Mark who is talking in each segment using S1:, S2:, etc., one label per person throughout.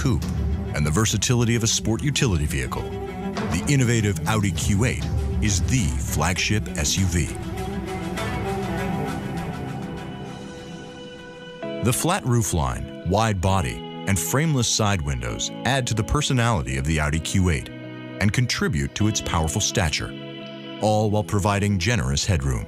S1: coupe and the versatility of a sport utility vehicle, the innovative Audi Q8 is the flagship SUV. The flat roofline, wide body, and frameless side windows add to the personality of the Audi Q8 and contribute to its powerful stature, all while providing generous headroom.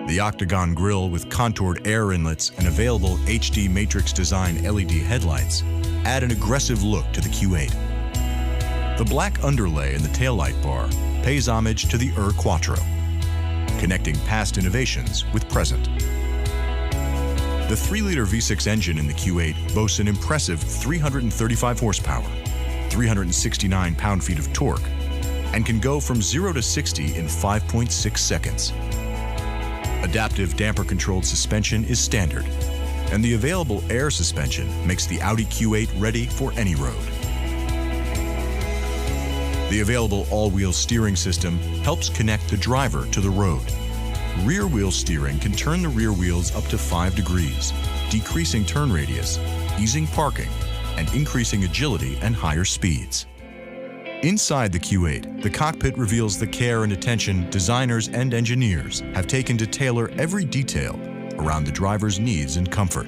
S1: The octagon grille with contoured air inlets and available HD matrix design LED headlights add an aggressive look to the Q8. The black underlay in the taillight bar pays homage to the Quattro, connecting past innovations with present. The 3-liter V6 engine in the Q8 boasts an impressive 335 horsepower, 369 pound-feet of torque, and can go from 0 to 60 in 5.6 seconds. Adaptive damper-controlled suspension is standard, and the available air suspension makes the Audi Q8 ready for any road. The available all-wheel steering system helps connect the driver to the road. Rear-wheel steering can turn the rear wheels up to 5 degrees, decreasing turn radius, easing parking, and increasing agility and higher speeds. Inside the Q8, the cockpit reveals the care and attention designers and engineers have taken to tailor every detail around the driver's needs and comfort.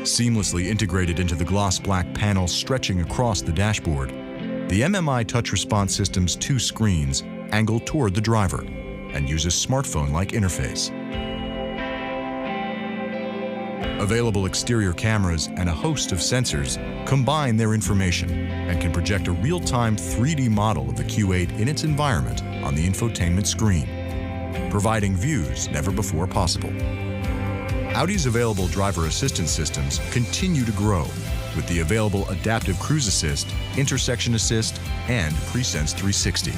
S1: Seamlessly integrated into the gloss black panel stretching across the dashboard, the MMI Touch Response System's 2 screens angle toward the driver and use a smartphone-like interface. Available exterior cameras and a host of sensors combine their information and can project a real-time 3D model of the Q8 in its environment on the infotainment screen, providing views never before possible. Audi's available driver assistance systems continue to grow with the available Adaptive Cruise Assist, Intersection Assist, and Presense 360.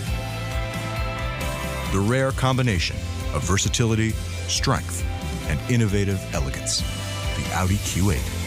S1: The rare combination of versatility, strength, and innovative elegance. The Audi Q8.